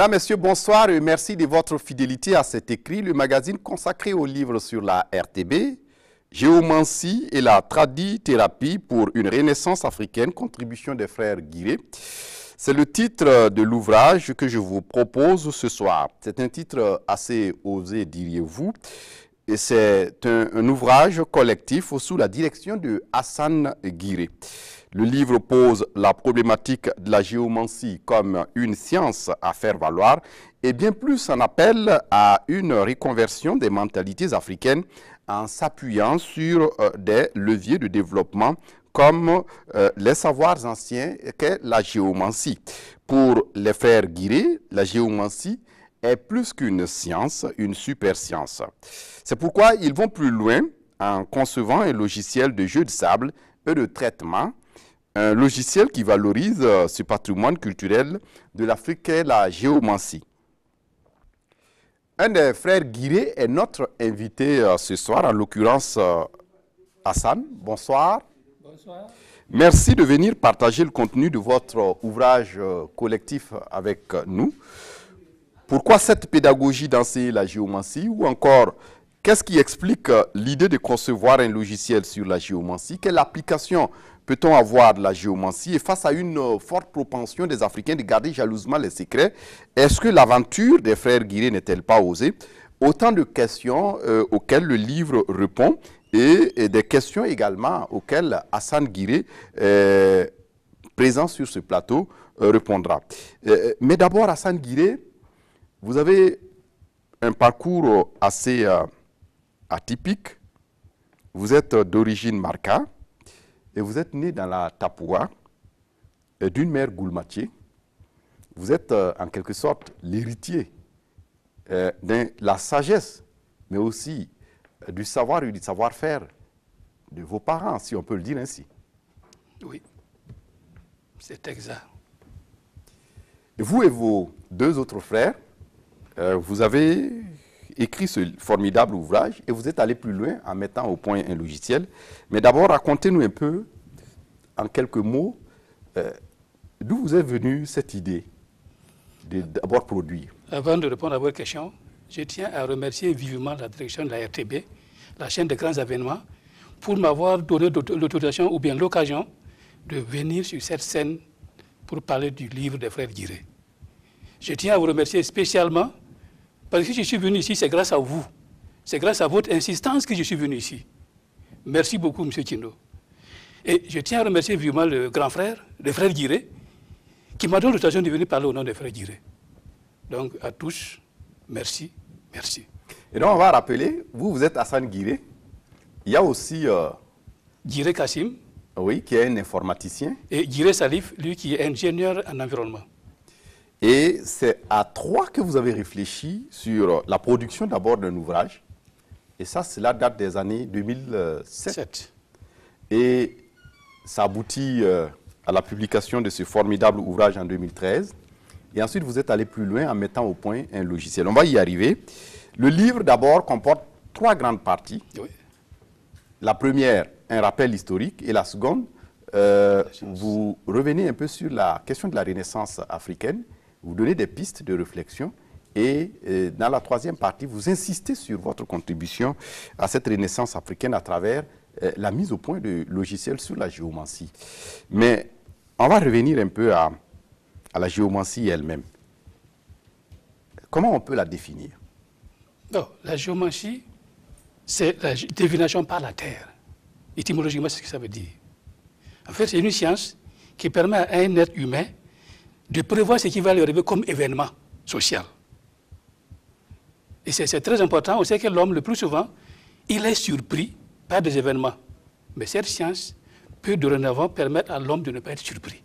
Mesdames, Messieurs, bonsoir et merci de votre fidélité à cet écrit, le magazine consacré aux livres sur la RTB, Géomancie et la tradithérapie pour une renaissance africaine, contribution des frères Guiré. C'est le titre de l'ouvrage que je vous propose ce soir. C'est un titre assez osé, diriez-vous. Et c'est un ouvrage collectif sous la direction de Hassan Guiré. Le livre pose la problématique de la géomancie comme une science à faire valoir et bien plus en appelle à une reconversion des mentalités africaines en s'appuyant sur des leviers de développement comme les savoirs anciens qu'est la géomancie. Pour les frères Guiré, la géomancie est plus qu'une science, une super science. C'est pourquoi ils vont plus loin en concevant un logiciel de jeu de sable et de traitement, un logiciel qui valorise ce patrimoine culturel de l'Afrique qu'est la géomancie. Un des frères Guiré est notre invité ce soir, en l'occurrence Hassan. Bonsoir. Bonsoir. Merci de venir partager le contenu de votre ouvrage collectif avec nous. Pourquoi cette pédagogie d'enseigner la géomancie ou encore, qu'est-ce qui explique l'idée de concevoir un logiciel sur la géomancie? Quelle application peut-on avoir de la géomancie? Et face à une forte propension des Africains de garder jalousement les secrets, est-ce que l'aventure des frères Guiré n'est-elle pas osée? Autant de questions auxquelles le livre répond et des questions également auxquelles Hassan Guiré, présent sur ce plateau, répondra. Mais d'abord, Hassan Guiré, vous avez un parcours assez atypique. Vous êtes d'origine Marca et vous êtes né dans la Tapoua d'une mère goulmatier. Vous êtes en quelque sorte l'héritier de la sagesse, mais aussi du savoir et du savoir-faire de vos parents, si on peut le dire ainsi. Oui, c'est exact. Vous et vos deux autres frères, vous avez écrit ce formidable ouvrage et vous êtes allé plus loin en mettant au point un logiciel. Mais d'abord, racontez-nous un peu, en quelques mots, d'où vous est venue cette idée de d'abord produire. Avant de répondre à votre question, je tiens à remercier vivement la direction de la RTB, la chaîne de grands événements, pour m'avoir donné l'autorisation ou bien l'occasion de venir sur cette scène pour parler du livre des frères Guiré. Je tiens à vous remercier spécialement parce que je suis venu ici, c'est grâce à vous. C'est grâce à votre insistance que je suis venu ici. Merci beaucoup, M. Tindo. Et je tiens à remercier vivement le grand frère, le frère Guiré, qui m'a donné l'occasion de venir parler au nom des frères Guiré. Donc, à tous, merci, merci. Et donc, on va rappeler, vous êtes Hassan Guiré. Il y a aussi... Guiré Kassim. Oui, qui est un informaticien. Et Guiré Salif, lui qui est ingénieur en environnement. Et c'est à trois que vous avez réfléchi sur la production d'abord d'un ouvrage. Et ça, cela date des années 2007. Et ça aboutit à la publication de ce formidable ouvrage en 2013. Et ensuite, vous êtes allé plus loin en mettant au point un logiciel. On va y arriver. Le livre, d'abord, comporte trois grandes parties. Oui. La première, un rappel historique. Et la seconde, vous revenez un peu sur la question de la Renaissance africaine. Vous donnez des pistes de réflexion. Et dans la troisième partie, vous insistez sur votre contribution à cette Renaissance africaine à travers la mise au point de logiciels sur la géomancie. Mais on va revenir un peu à la géomancie elle-même. Comment on peut la définir? Non, la géomancie, c'est la divination par la terre. Étymologiquement, c'est ce que ça veut dire. En fait, c'est une science qui permet à un être humain de prévoir ce qui va lui arriver comme événement social. Et c'est très important. On sait que l'homme, le plus souvent, il est surpris par des événements. Mais cette science peut dorénavant permettre à l'homme de ne pas être surpris.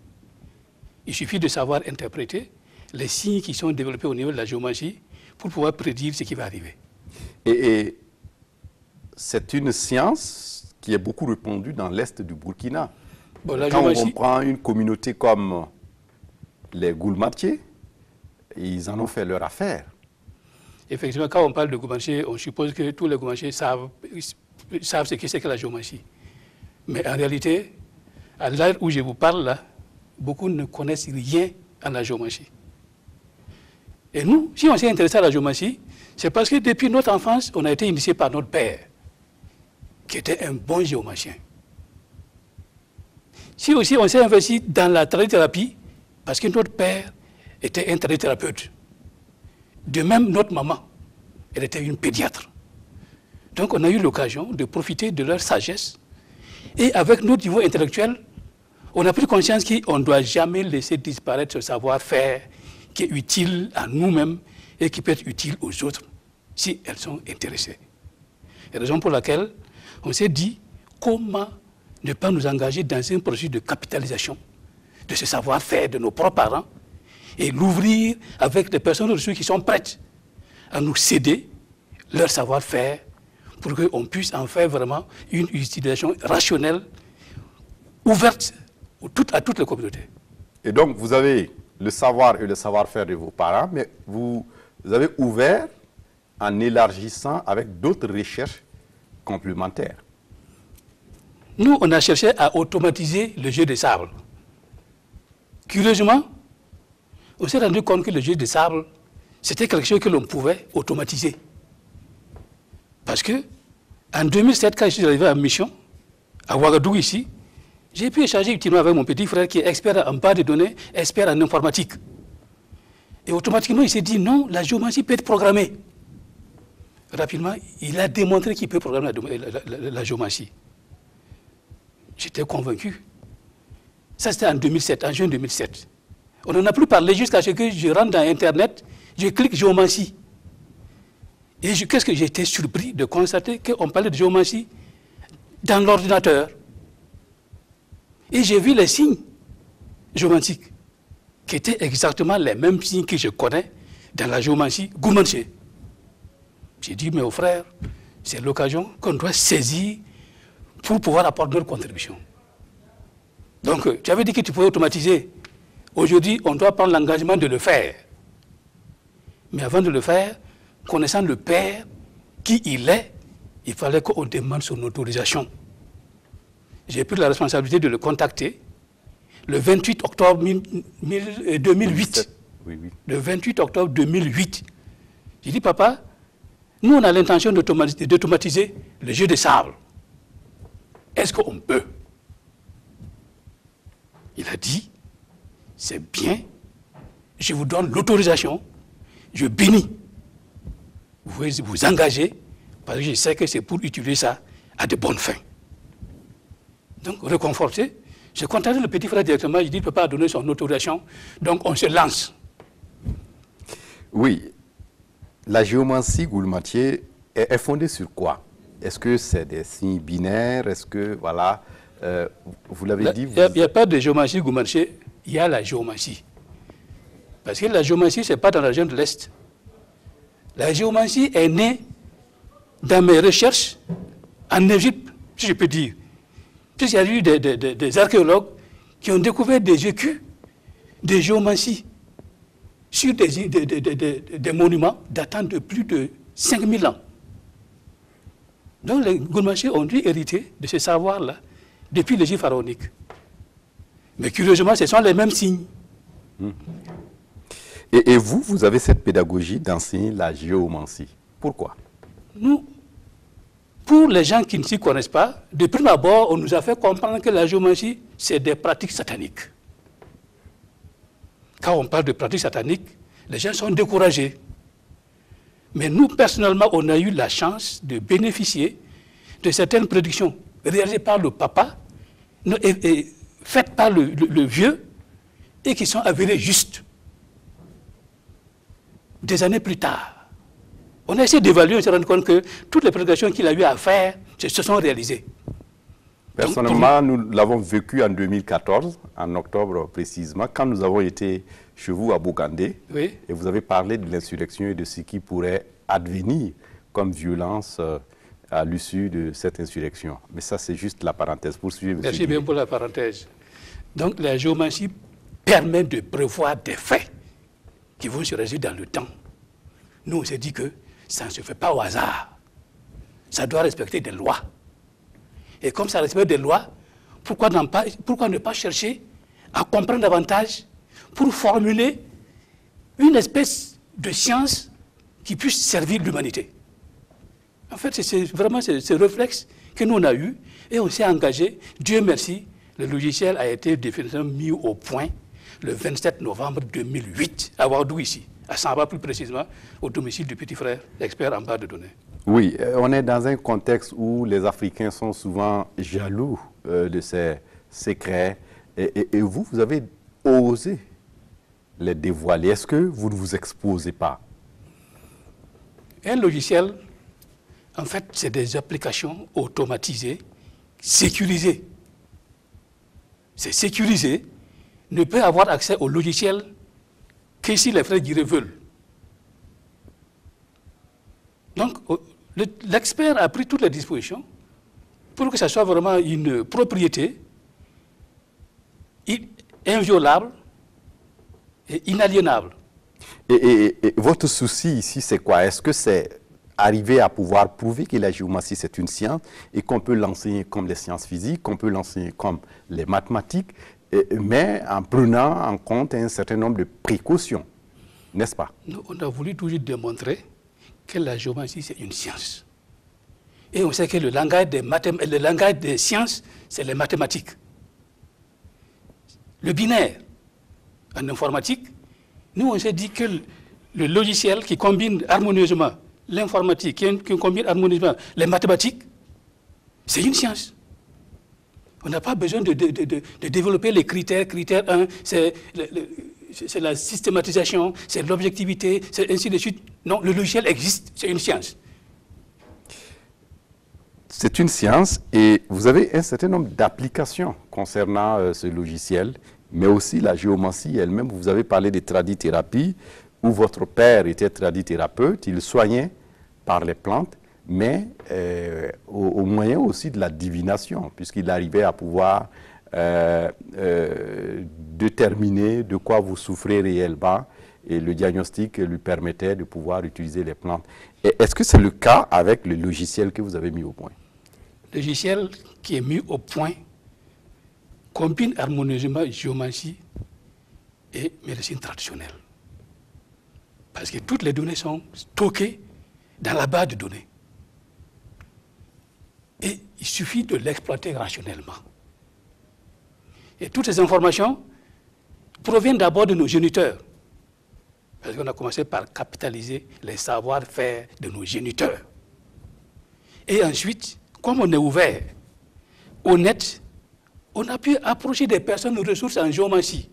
Il suffit de savoir interpréter les signes qui sont développés au niveau de la géomancie pour pouvoir prédire ce qui va arriver. Et c'est une science qui est beaucoup répandue dans l'est du Burkina. Bon, quand on prend une communauté comme les Goulmatiers, ils en ont fait leur affaire. Effectivement, quand on parle de Goulmatiers, on suppose que tous les Goulmatiers savent ce que c'est que la géomancie. Mais en réalité, à l'heure où je vous parle là, beaucoup ne connaissent rien à la géomancie. Et nous, si on s'est intéressé à la géomancie, c'est parce que depuis notre enfance, on a été initié par notre père, qui était un bon géomancien. Si aussi on s'est investi dans la tradithérapie, parce que notre père était un tradithérapeute. De même, notre maman, elle était une pédiatre. Donc on a eu l'occasion de profiter de leur sagesse. Et avec notre niveau intellectuel, on a pris conscience qu'on ne doit jamais laisser disparaître ce savoir-faire qui est utile à nous-mêmes et qui peut être utile aux autres, si elles sont intéressées. C'est la raison pour laquelle on s'est dit comment ne pas nous engager dans un processus de capitalisation de ce savoir-faire de nos propres parents et l'ouvrir avec des personnes ressources qui sont prêtes à nous céder leur savoir-faire pour qu'on puisse en faire vraiment une utilisation rationnelle, ouverte à toutes les communautés. Et donc, vous avez le savoir et le savoir-faire de vos parents, mais vous avez ouvert en élargissant avec d'autres recherches complémentaires. Nous, on a cherché à automatiser le jeu de sable. Curieusement, on s'est rendu compte que le jeu de sable, c'était quelque chose que l'on pouvait automatiser. Parce que, en 2007, quand je suis arrivé en mission, à Ouagadougou ici, j'ai pu échanger utilement avec mon petit frère qui est expert en base de données, expert en informatique. Et automatiquement, il s'est dit non, la géomancie peut être programmée. Rapidement, il a démontré qu'il peut programmer la géomancie. J'étais convaincu. Ça, c'était en 2007, en juin 2007. On n'en a plus parlé jusqu'à ce que je rentre dans Internet, je clique géomancie. Et qu'est-ce que j'ai été surpris de constater qu'on parlait de géomancie dans l'ordinateur. Et j'ai vu les signes géomantiques, qui étaient exactement les mêmes signes que je connais dans la géomancie goumanché. J'ai dit, mais aux frères, c'est l'occasion qu'on doit saisir pour pouvoir apporter notre contribution. Donc, tu avais dit que tu pouvais automatiser. Aujourd'hui, on doit prendre l'engagement de le faire. Mais avant de le faire, connaissant le Père, qui il est, il fallait qu'on demande son autorisation. J'ai pris la responsabilité de le contacter le 28 octobre 2008. Oui. Le 28 octobre 2008. J'ai dit, papa, nous, on a l'intention d'automatiser le jeu de sable. Est-ce qu'on peut? Il a dit, c'est bien, je vous donne l'autorisation, je bénis. Vous pouvez vous engager, parce que je sais que c'est pour utiliser ça à de bonnes fins. Donc, réconforté, j'ai contacté le petit frère directement, je dis, il ne peut pas donner son autorisation, donc on se lance. Oui, la géomancie goulmatier est fondée sur quoi? Est-ce que c'est des signes binaires? Est-ce que, voilà, vous l'avez dit... Il n'y a pas de géomancie goulmatier, il y a la géomancie. Parce que la géomancie, ce n'est pas dans la région de l'Est. La géomancie est née dans mes recherches en Égypte, si je peux dire. Puisqu'il y a eu des archéologues qui ont découvert des écus de géomancie sur des monuments datant de plus de 5000 ans. Donc les goulmachiers ont dû hériter de ce savoir-là depuis l'Égypte pharaonique. Mais curieusement, ce sont les mêmes signes. Et vous avez cette pédagogie d'enseigner la géomancie. Pourquoi? Nous, pour les gens qui ne s'y connaissent pas, de prime abord, on nous a fait comprendre que la géomancie, c'est des pratiques sataniques. Quand on parle de pratiques sataniques, les gens sont découragés. Mais nous, personnellement, on a eu la chance de bénéficier de certaines prédictions réalisées par le papa, et faites par le vieux, et qui sont avérées justes. Des années plus tard, on a essayé d'évaluer, on s'est rendu compte que toutes les prédications qu'il a eu à faire se sont réalisées. Personnellement, nous l'avons vécu en 2014, en octobre précisément, quand nous avons été chez vous à Bokandé, oui. Et vous avez parlé de l'insurrection et de ce qui pourrait advenir comme violence à l'issue de cette insurrection. Mais ça, c'est juste la parenthèse. Poursuivez, monsieur. Merci bien pour la parenthèse. Donc, la géomancie permet de prévoir des faits qui vont se réaliser dans le temps. Nous, on s'est dit que ça ne se fait pas au hasard. Ça doit respecter des lois. Et comme ça respecte des lois, pourquoi ne pas chercher à comprendre davantage pour formuler une espèce de science qui puisse servir l'humanité. En fait, c'est vraiment ce réflexe que nous on a eu et on s'est engagé. Dieu merci, le logiciel a été définitivement mis au point le 27 novembre 2008 à Ouagadougou ici, à Samba plus précisément, au domicile du petit frère, l'expert en base de données. Oui, on est dans un contexte où les Africains sont souvent jaloux de ces secrets et vous avez osé les dévoiler. Est-ce que vous ne vous exposez pas? Un logiciel, en fait, c'est des applications automatisées, sécurisées. C'est sécurisé, ne peut avoir accès au logiciel que si les frères Guiré veulent. Donc, l'expert a pris toutes les dispositions pour que ça soit vraiment une propriété inviolable et inaliénable. Et votre souci ici, c'est quoi? Est-ce que c'est arriver à pouvoir prouver que la géomancie, c'est une science et qu'on peut l'enseigner comme les sciences physiques, qu'on peut l'enseigner comme les mathématiques, mais en prenant en compte un certain nombre de précautions, n'est-ce pas? Nous, on a voulu toujours démontrer que la géomancie, c'est une science. Et on sait que le langage des sciences, c'est les mathématiques. Le binaire, en informatique, nous, on s'est dit que le logiciel qui combine harmonieusement l'informatique, qui combine harmonieusement les mathématiques, c'est une science. On n'a pas besoin de développer les critères. Critère 1, c'est la systématisation, c'est l'objectivité, c'est ainsi de suite. Non, le logiciel existe, c'est une science. C'est une science et vous avez un certain nombre d'applications concernant ce logiciel, mais aussi la géomancie elle-même. Vous avez parlé de tradithérapie, où votre père était tradithérapeute, il soignait par les plantes, mais au moyen aussi de la divination, puisqu'il arrivait à pouvoir déterminer de quoi vous souffrez réellement, et le diagnostic lui permettait de pouvoir utiliser les plantes. Est-ce que c'est le cas avec le logiciel que vous avez mis au point? Le logiciel qui est mis au point combine harmonieusement géomancie et médecine traditionnelle. Parce que toutes les données sont stockées dans la base de données. Et il suffit de l'exploiter rationnellement. Et toutes ces informations proviennent d'abord de nos géniteurs. Parce qu'on a commencé par capitaliser les savoir-faire de nos géniteurs. Et ensuite, comme on est ouvert, honnête, on a pu approcher des personnes ressources en géomancie,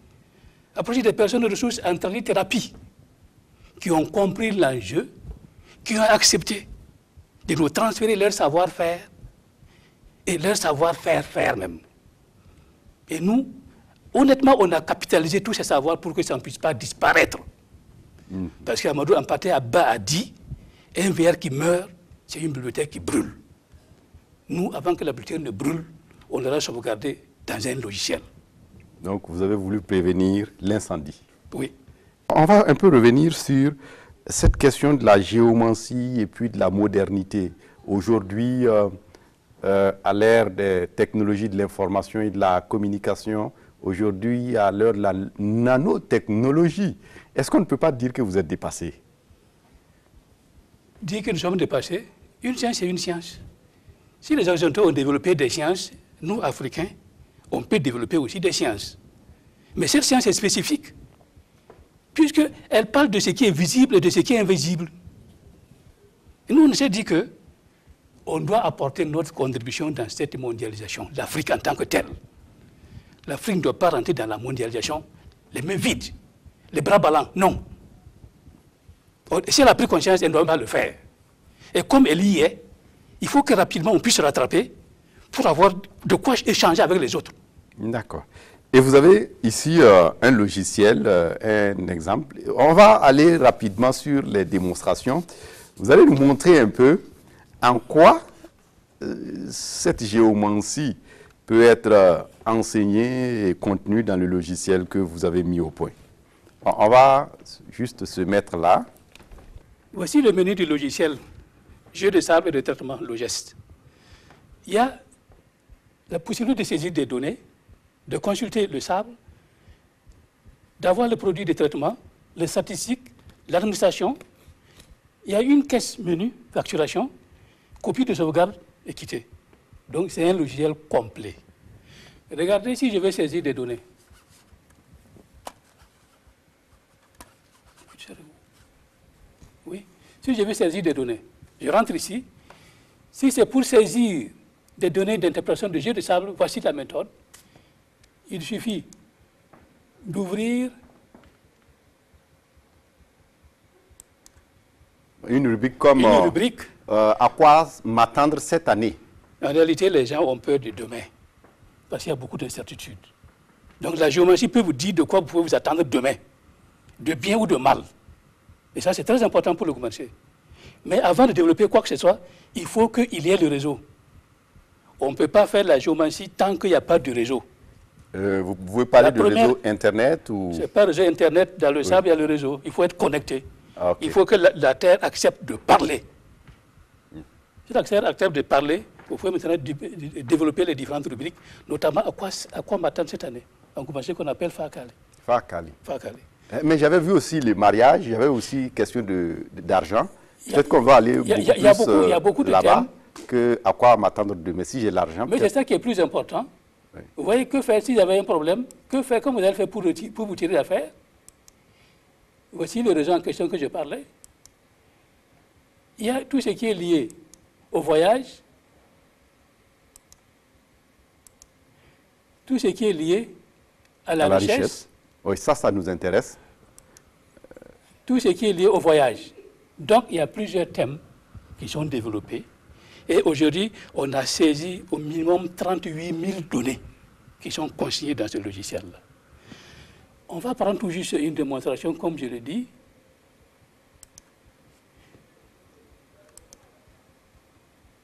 approcher des personnes ressources en tradithérapie, qui ont compris l'enjeu, qui ont accepté de nous transférer leur savoir-faire et leur savoir-faire même. Et nous, honnêtement, on a capitalisé tous ces savoirs pour que ça ne puisse pas disparaître. Parce qu'Amadou Hampâté Bâ a dit, un verre qui meurt, c'est une bibliothèque qui brûle. Nous, avant que la bibliothèque ne brûle, on l'aura sauvegardé dans un logiciel. Donc vous avez voulu prévenir l'incendie. Oui. On va un peu revenir sur cette question de la géomancie et puis de la modernité. Aujourd'hui, à l'ère des technologies de l'information et de la communication, aujourd'hui, à l'heure de la nanotechnologie, est-ce qu'on ne peut pas dire que vous êtes dépassé? Dire que nous sommes dépassés, une science c'est une science. Si les Occidentaux ont développé des sciences, nous, Africains, on peut développer aussi des sciences. Mais cette science est spécifique, puisqu'elle parle de ce qui est visible et de ce qui est invisible. Et nous, on s'est dit qu'on doit apporter notre contribution dans cette mondialisation, l'Afrique en tant que telle. L'Afrique ne doit pas rentrer dans la mondialisation les mains vides, les bras ballants, non. Si elle a pris conscience, elle ne doit pas le faire. Et comme elle y est, il faut que rapidement on puisse se rattraper pour avoir de quoi échanger avec les autres. D'accord. Et vous avez ici un logiciel, un exemple. On va aller rapidement sur les démonstrations. Vous allez nous montrer un peu en quoi cette géomancie peut être enseignée et contenue dans le logiciel que vous avez mis au point. On va juste se mettre là. Voici le menu du logiciel, jeu de sable et de traitement, Logest. Il y a la possibilité de saisir des données, de consulter le sable, d'avoir le produit de traitement, les statistiques, l'administration, il y a une caisse menu, facturation, copie de sauvegarde et quitter. Donc c'est un logiciel complet. Regardez si je vais saisir des données. Oui, si je vais saisir des données, je rentre ici. Si c'est pour saisir des données d'interprétation de jeu de sable, voici la méthode. Il suffit d'ouvrir une rubrique comme à quoi m'attendre cette année. En réalité, les gens ont peur de demain, parce qu'il y a beaucoup d'incertitudes. Donc la géomancie peut vous dire de quoi vous pouvez vous attendre demain, de bien ou de mal. Et ça, c'est très important pour le commercier. Mais avant de développer quoi que ce soit, il faut qu'il y ait le réseau. On ne peut pas faire la géomancie tant qu'il n'y a pas de réseau. Vous pouvez parler de réseau Internet ou... Ce n'est pas réseau Internet. Dans le sable, il y a le réseau. Il faut être connecté. Ah, okay. Il faut que la Terre accepte de parler. Si la Terre accepte de parler, vous pouvez maintenant développer les différentes rubriques, notamment à quoi m'attendre cette année. Un commercial qu'on appelle Fakali. Fakali. Fakali. Mais j'avais vu aussi les mariages, il y avait aussi question d'argent. Peut-être qu'on va aller beaucoup plus là-bas que à quoi m'attendre demain si j'ai l'argent. Mais c'est ça qui est plus important. Oui. Vous voyez, que faire si vous avez un problème? Que faire, comme vous allez faire pour vous tirer l'affaire? Voici le réseau en question que je parlais. Il y a tout ce qui est lié au voyage, tout ce qui est lié à la richesse. Oui, ça nous intéresse. Tout ce qui est lié au voyage. Donc, il y a plusieurs thèmes qui sont développés. Et aujourd'hui, on a saisi au minimum 38 000 données qui sont consignées dans ce logiciel-là. On va prendre tout juste une démonstration, comme je l'ai dit.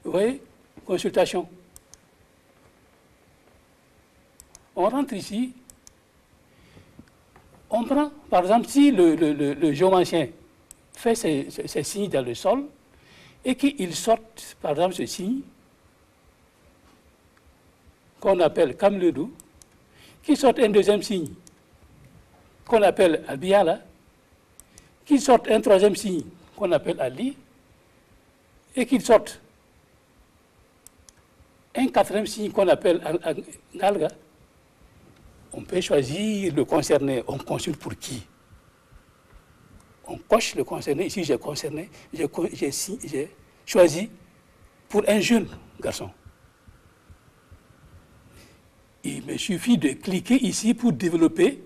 Vous voyez, consultation. On rentre ici. On prend, par exemple, si le géomancien fait ses signes dans le sol et qu'il sorte, par exemple, ce signe qu'on appelle Kamledou, qu'il sorte un deuxième signe qu'on appelle Albiala, qu'il sorte un troisième signe qu'on appelle Ali, et qu'il sorte un quatrième signe qu'on appelle Nalga. On peut choisir le concerné. On consulte pour qui? On coche le concerné. Ici, j'ai concerné, j'ai choisi pour un jeune garçon. Il me suffit de cliquer ici pour développer,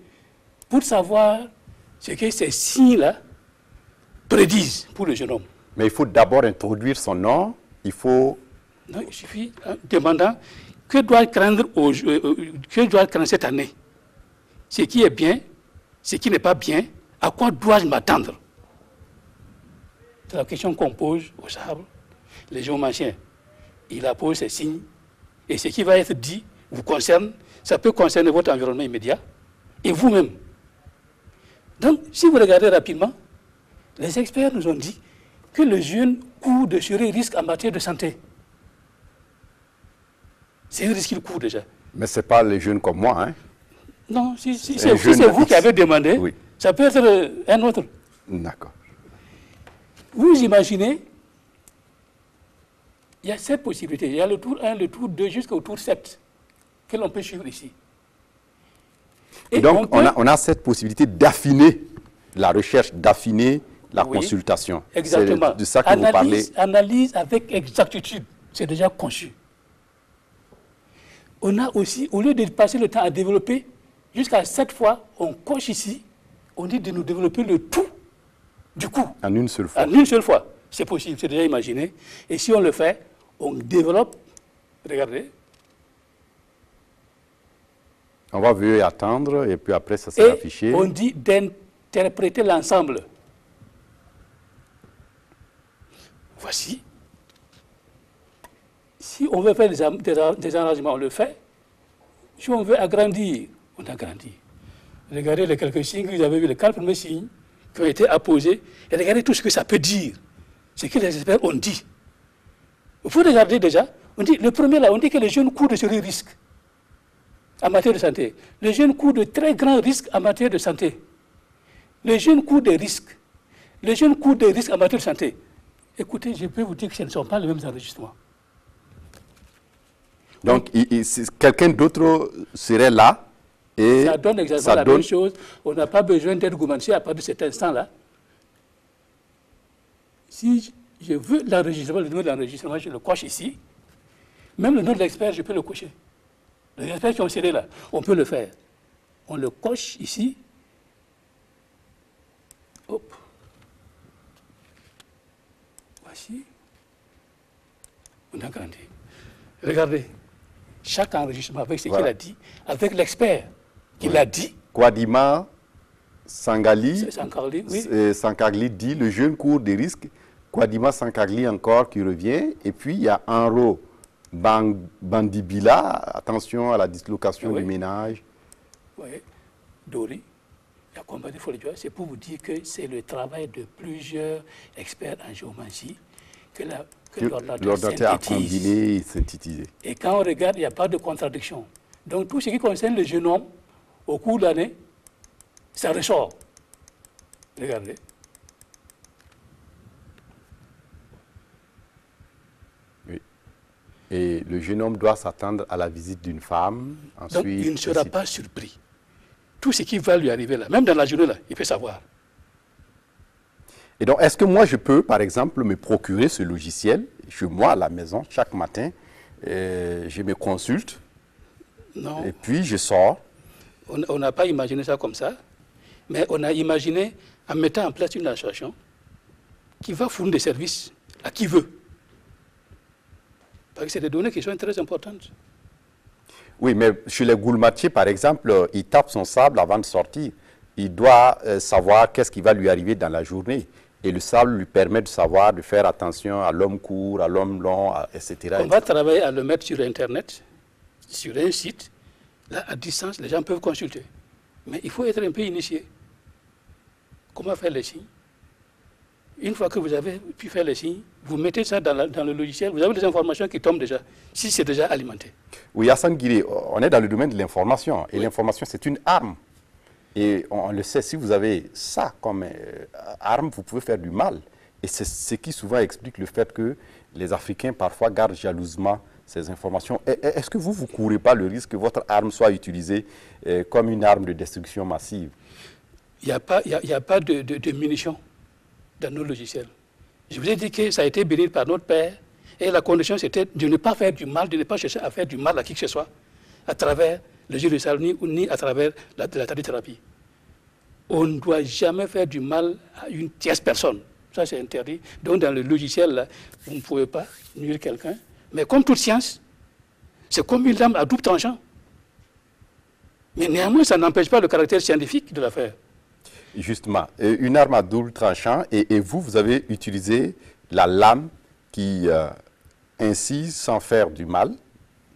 pour savoir ce que ces signes-là prédisent pour le jeune homme. Mais il faut d'abord introduire son nom. Il faut... Non, il suffit demandant que doit craindre cette année. Ce qui est bien, ce qui n'est pas bien, à quoi dois-je m'attendre? C'est la question qu'on pose au sable. Les géomanciens, il appose ces signes, et ce qui va être dit vous concerne, ça peut concerner votre environnement immédiat, et vous-même. Donc, si vous regardez rapidement, les experts nous ont dit que le jeune court de sérieux risques en matière de santé. C'est un risque qu'il court déjà. Mais ce n'est pas les jeunes comme moi, hein? Non, si c'est vous qui avez demandé, oui. Ça peut être un autre. D'accord. Vous imaginez, il y a 7 possibilités. Il y a le tour 1, le tour 2, jusqu'au tour 7, que l'on peut suivre ici. Et donc, on a cette possibilité d'affiner la recherche, d'affiner la consultation. Exactement. C'est de ça que vous parlez. Analyse avec exactitude. C'est déjà conçu. On a aussi, au lieu de passer le temps à développer, jusqu'à 7 fois, on coche ici, on dit de nous développer le tout du coup. En une seule fois. En une seule fois. C'est possible, c'est déjà imaginé. Et si on le fait, on développe, regardez. On va veuillez attendre et puis après ça sera affiché. On dit d'interpréter l'ensemble. Voici. Si on veut faire des arrangements, on le fait. Si on veut agrandir, on agrandit. Regardez les quelques signes que vous avez vu, les 4 premiers signes qui ont été apposés, et regardez tout ce que ça peut dire. Ce que les experts ont dit. Vous regardez déjà, on dit, le premier là, on dit que les jeunes courent de sérieux risques en matière de santé. Les jeunes courent de très grands risques en matière de santé. Les jeunes courent des risques. Les jeunes courent des risques en matière de santé. Écoutez, je peux vous dire que ce ne sont pas les mêmes enregistrements. Donc, quelqu'un d'autre serait là et ça donne exactement la même chose. On n'a pas besoin d'être gourmandier à partir de cet instant-là. Si je veux l'enregistrement, le nom de l'enregistrement, je le coche ici. Même le nom de l'expert, je peux le cocher. Les experts qui ont scellé là, on peut le faire. On le coche ici. Hop. Voici. On a grandi. Regardez. Chaque enregistrement avec ce qu'il a dit, avec l'expert qui l'a dit. Kwadima Sangali, oui. Sankagli dit le jeune court des risques. Kwadima Sankagli encore qui revient. Et puis il y a Enro Bandibila, attention à la dislocation du ménage. Oui, Dori, la combat de Folie, c'est pour vous dire que c'est le travail de plusieurs experts en géomancie que l'ordinateur a combiné et synthétisé. Et quand on regarde, il n'y a pas de contradiction. Donc tout ce qui concerne le génome, au cours de l'année, ça ressort. Regardez. Oui. Et le génome doit s'attendre à la visite d'une femme. Ensuite, donc il ne sera pas surpris. Tout ce qui va lui arriver là, même dans la journée là, il peut savoir. Et donc, est-ce que moi, je peux, par exemple, me procurer ce logiciel chez moi, à la maison, chaque matin, je me consulte, non. Et puis je sors. On n'a pas imaginé ça comme ça, mais on a imaginé en mettant en place une association qui va fournir des services à qui veut. Parce que c'est des données qui sont très importantes. Oui, mais chez les goulmatiers, par exemple, il tape son sable avant de sortir. Il doit savoir qu'est-ce qui va lui arriver dans la journée. Et le sable lui permet de savoir, de faire attention à l'homme court, à l'homme long, etc. On va travailler à le mettre sur Internet, sur un site. Là, à distance, les gens peuvent consulter. Mais il faut être un peu initié. Comment faire les signes? Une fois que vous avez pu faire les signes, vous mettez ça dans le logiciel, vous avez des informations qui tombent déjà, si c'est déjà alimenté. Oui, Hassan Guiré, on est dans le domaine de l'information. Et l'information, c'est une arme. Et on le sait, si vous avez ça comme arme, vous pouvez faire du mal. Et c'est ce qui souvent explique le fait que les Africains parfois gardent jalousement ces informations. Est-ce que vous ne courez pas le risque que votre arme soit utilisée comme une arme de destruction massive? Il n'y a pas de munitions dans nos logiciels. Je vous ai dit que ça a été béni par notre Père. Et la condition, c'était de ne pas faire du mal, de ne pas chercher à faire du mal à qui que ce soit, à travers le jeu de salle, ni à travers la thérapie. On ne doit jamais faire du mal à une tierce personne. Ça, c'est interdit. Donc, dans le logiciel, là, vous ne pouvez pas nuire quelqu'un. Mais comme toute science, c'est comme une lame à double tranchant. Mais néanmoins, ça n'empêche pas le caractère scientifique de l'affaire. Justement, une arme à double tranchant, et vous avez utilisé la lame qui incise sans faire du mal,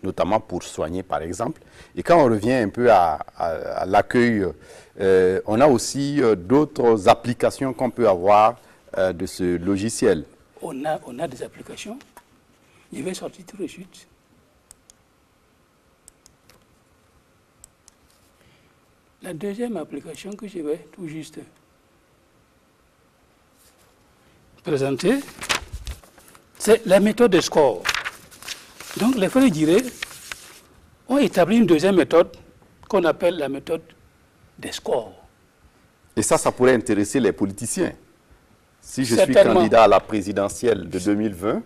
notamment pour soigner, par exemple. Et quand on revient un peu à l'accueil, on a aussi d'autres applications qu'on peut avoir de ce logiciel. On a des applications. Je vais sortir tout de suite. La deuxième application que je vais tout juste présenter, c'est la méthode de score. Donc, les frères Guiré ont établi une deuxième méthode qu'on appelle la méthode des scores. Et ça pourrait intéresser les politiciens. Si je suis candidat à la présidentielle de 2020,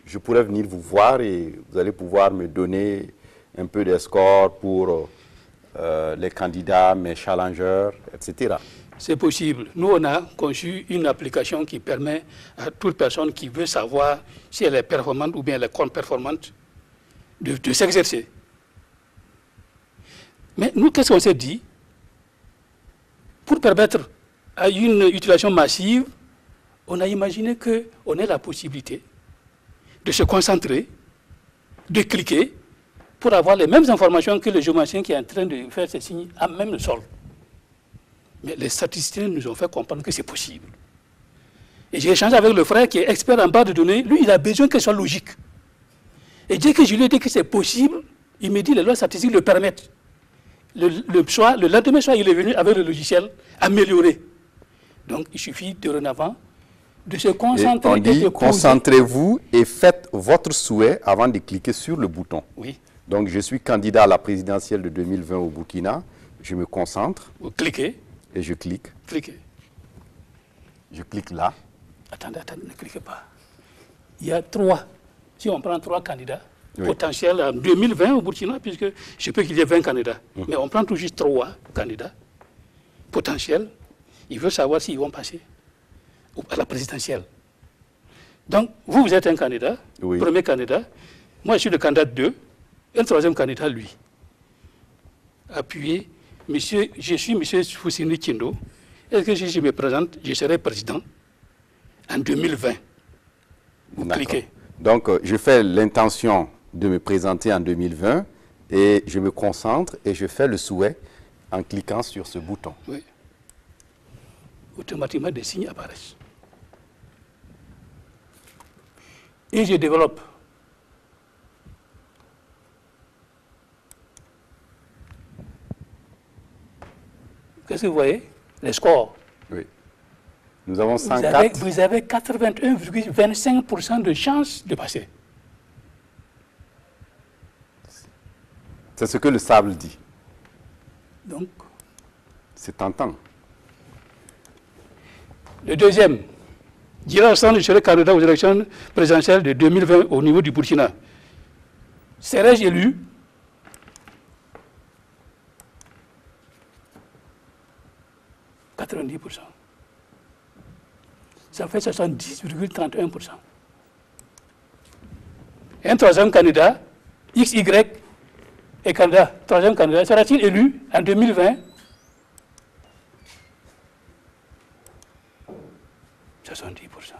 je pourrais venir vous voir et vous allez pouvoir me donner un peu des scores pour les candidats, mes challengers, etc. C'est possible. Nous, on a conçu une application qui permet à toute personne qui veut savoir si elle est performante ou bien elle est contre-performante de s'exercer. Mais nous, qu'est-ce qu'on s'est dit? Pour permettre à une utilisation massive, on a imaginé qu'on ait la possibilité de se concentrer, de cliquer, pour avoir les mêmes informations que le géomacien qui est en train de faire ses signes à même le sol. Mais les statisticiens nous ont fait comprendre que c'est possible. Et j'ai échangé avec le frère qui est expert en base de données. Lui, il a besoin que ce soit logique. Et dès que je lui ai dit que c'est possible, il me dit que les lois statistiques le permettent. Le lendemain soir, il est venu avec le logiciel amélioré. Donc, il suffit dorénavant de se concentrer. On dit, concentrez-vous et faites votre souhait avant de cliquer sur le bouton. Oui. Donc, je suis candidat à la présidentielle de 2020 au Burkina. Je me concentre. Vous cliquez. Et je clique. Cliquez. Je clique là. Attendez, ne cliquez pas. Il y a 3. Si on prend 3 candidats potentiels en 2020 au Burkina, puisque je peux qu'il y ait 20 candidats, mais on prend tout juste 3 candidats potentiels. Ils veulent savoir s'ils vont passer à la présidentielle. Donc, vous êtes un candidat, premier candidat. Moi, je suis le candidat 2. Et le troisième candidat, lui. Appuyez. Monsieur, je suis M. Foussini Tindo. Est-ce que si je me présente, je serai président en 2020? Vous cliquez. Donc, je fais l'intention de me présenter en 2020 et je me concentre et je fais le souhait en cliquant sur ce bouton. Oui. Automatiquement, des signes apparaissent. Et je développe. Qu'est-ce que vous voyez? Les scores. Oui. Nous avons 104. Vous avez 81,25% de chances de passer. C'est ce que le sable dit. Donc, c'est tentant. Le deuxième, Djilal Sane, je serai candidat aux élections présidentielles de 2020 au niveau du Burkina. Serais-je élu? « 90%. Ça fait 70,31%. Un troisième candidat, XY, est candidat, troisième candidat, sera-t-il élu en 2020? 70%.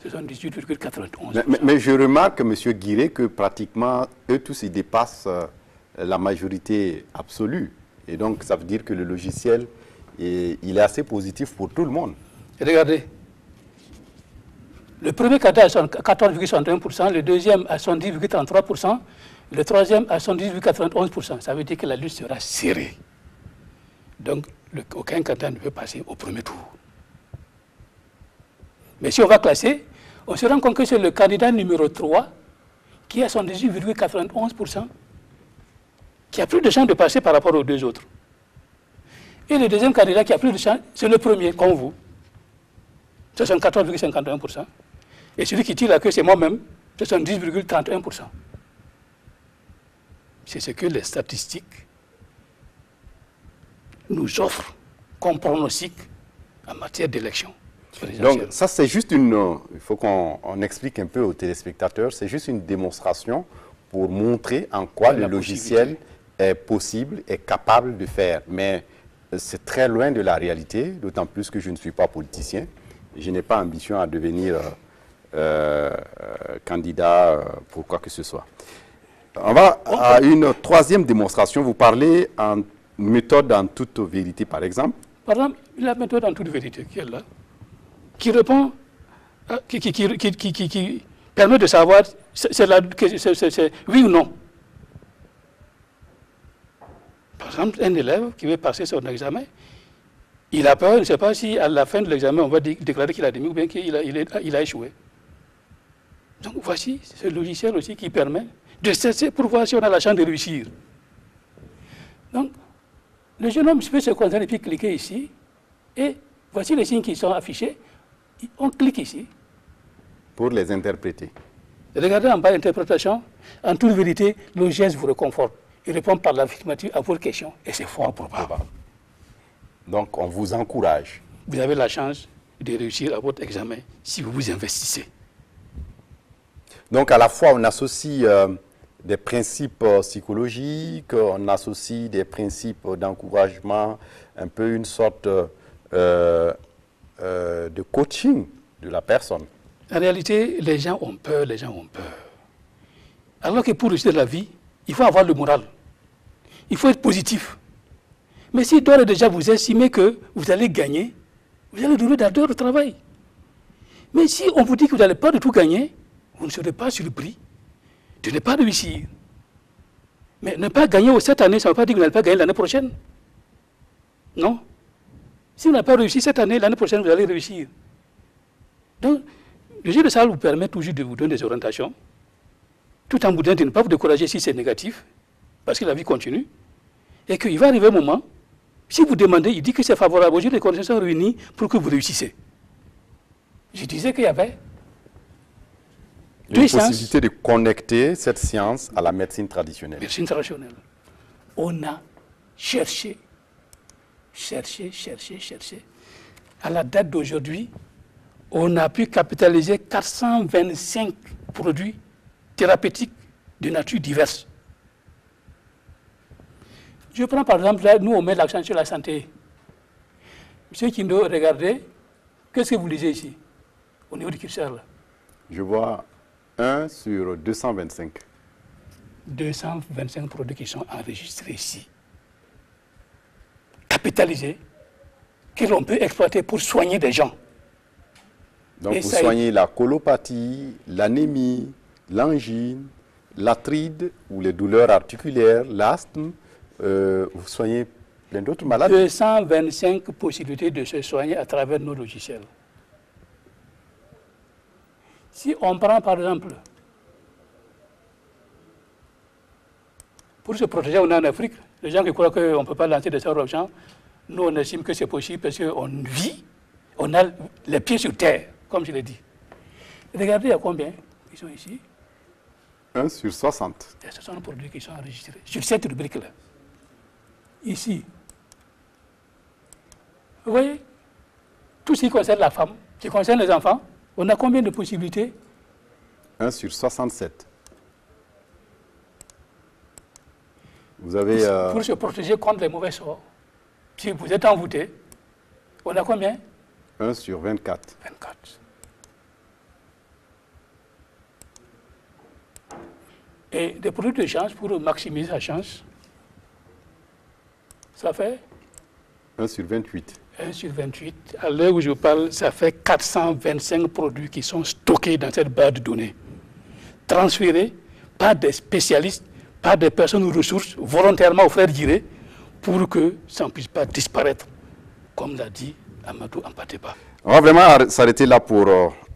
78,91%. Mais je remarque, M. Guiré, que pratiquement, eux tous, ils dépassent la majorité absolue. Et donc, ça veut dire que le logiciel, il est assez positif pour tout le monde. Regardez. Le premier candidat à 14,61%, le deuxième à 70,33%, le troisième à 70,91%. Ça veut dire que la liste sera serrée. Donc, aucun candidat ne peut passer au premier tour. Mais si on va classer, on se rend compte que c'est le candidat numéro 3 qui a 78,91%, qui a plus de chances de passer par rapport aux deux autres. Et le deuxième candidat qui a plus de chances, c'est le premier, comme vous. 74,51%. Et celui qui tire la queue, c'est moi-même, 70,31%. C'est ce que les statistiques nous offrent comme pronostic en matière d'élection. Donc ça c'est juste une, il faut qu'on explique un peu aux téléspectateurs, c'est juste une démonstration pour montrer en quoi le logiciel est possible, est capable de faire. Mais c'est très loin de la réalité, d'autant plus que je ne suis pas politicien. Je n'ai pas ambition à devenir candidat pour quoi que ce soit. On va à une troisième démonstration. Vous parlez en méthode en toute vérité, par exemple. Par exemple, la méthode en toute vérité qui est là, qui répond, qui permet de savoir c'est oui ou non. Par exemple, un élève qui veut passer son examen, il a peur, il ne sait pas si à la fin de l'examen, on va déclarer qu'il a admis ou bien qu'il a échoué. Donc voici ce logiciel aussi qui permet de cesser pour voir si on a la chance de réussir. Donc, le jeune homme peut se concentrer et puis cliquer ici, et voici les signes qui sont affichés. On clique ici. Pour les interpréter. Regardez en bas l'interprétation. En toute vérité, le geste vous réconforte. Il répond par l'affirmative à vos questions. Et c'est fort probable. Donc, on vous encourage. Vous avez la chance de réussir à votre examen si vous vous investissez. Donc, à la fois, on associe des principes psychologiques, on associe des principes d'encouragement, un peu une sorte de coaching de la personne. En réalité, les gens ont peur, les gens ont peur. Alors que pour réussir la vie, il faut avoir le moral. Il faut être positif. Mais si d'ores et déjà vous estimez que vous allez gagner, vous allez donner d'ardeur au travail. Mais si on vous dit que vous n'allez pas du tout gagner, vous ne serez pas surpris de ne pas réussir. Mais ne pas gagner cette année, ça ne veut pas dire que vous n'allez pas gagner l'année prochaine. Non. Si on n'a pas réussi cette année, l'année prochaine, vous allez réussir. Donc, le jeu de salle vous permet toujours de vous donner des orientations, tout en vous disant de ne pas vous décourager si c'est négatif, parce que la vie continue, et qu'il va arriver un moment, si vous demandez, il dit que c'est favorable, aujourd'hui les conditions sont réunies pour que vous réussissez. Je disais qu'il y avait une possibilité de connecter cette science à la médecine traditionnelle. Médecine traditionnelle. On a cherché. À la date d'aujourd'hui, on a pu capitaliser 425 produits thérapeutiques de nature diverse. Je prends par exemple, là, nous on met l'accent sur la santé. Monsieur Kindo, regardez, qu'est-ce que vous lisez ici, au niveau du curseur là? Je vois 1 sur 225. 225 produits qui sont enregistrés ici, capitalisés, que l'on peut exploiter pour soigner des gens. Donc vous soignez la colopathie, l'anémie, l'angine, l'arthrite ou les douleurs articulaires, l'asthme, vous soignez plein d'autres maladies. 225 possibilités de se soigner à travers nos logiciels. Si on prend par exemple, pour se protéger, on est en Afrique, les gens qui croient qu'on ne peut pas lancer des sorts aux gens, nous on estime que c'est possible parce qu'on vit, on a les pieds sur terre, comme je l'ai dit. Regardez, il y a combien qui sont ici? 1 sur 60. Et ce sont les produits qui sont enregistrés sur cette rubrique-là. Ici. Vous voyez? Tout ce qui concerne la femme, qui concerne les enfants, on a combien de possibilités? 1 sur 67. Vous avez... Pour se protéger contre les mauvais sorts, si vous êtes envoûté, on a combien? 1 sur 24. 24. Et des produits de chance pour maximiser la chance, ça fait 1 sur 28. 1 sur 28. À l'heure où je vous parle, ça fait 425 produits qui sont stockés dans cette base de données, transférés par des spécialistes, par des personnes ressources, volontairement au frère Guiré, pour que ça ne puisse pas disparaître, comme l'a dit Amadou Ampatepa. On va vraiment s'arrêter là pour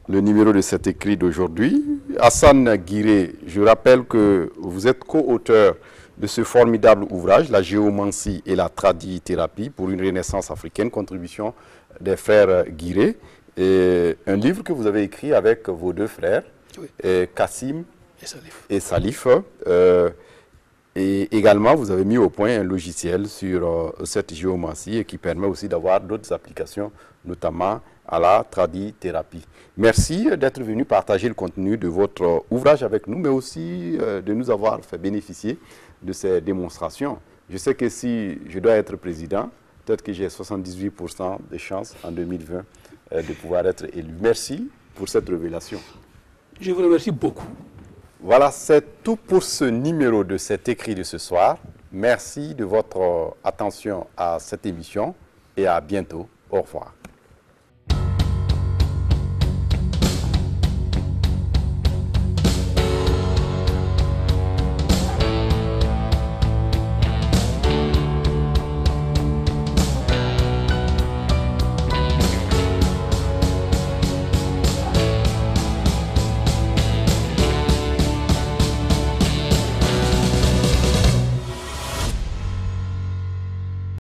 le numéro de cet écrit d'aujourd'hui. Hassan Guiré, je rappelle que vous êtes co-auteur de ce formidable ouvrage, La géomancie et la tradithérapie pour une renaissance africaine, contribution des frères Guiré, et un livre que vous avez écrit avec vos deux frères, Oui. Kassim Et Salif. Salif. Et également, vous avez mis au point un logiciel sur cette géomancie et qui permet aussi d'avoir d'autres applications, notamment à la tradithérapie. Merci d'être venu partager le contenu de votre ouvrage avec nous, mais aussi de nous avoir fait bénéficier de ces démonstrations. Je sais que si je dois être président, peut-être que j'ai 78% de chances en 2020 de pouvoir être élu. Merci pour cette révélation. Je vous remercie beaucoup. Voilà, c'est tout pour ce numéro de cet écrit de ce soir. Merci de votre attention à cette émission et à bientôt. Au revoir.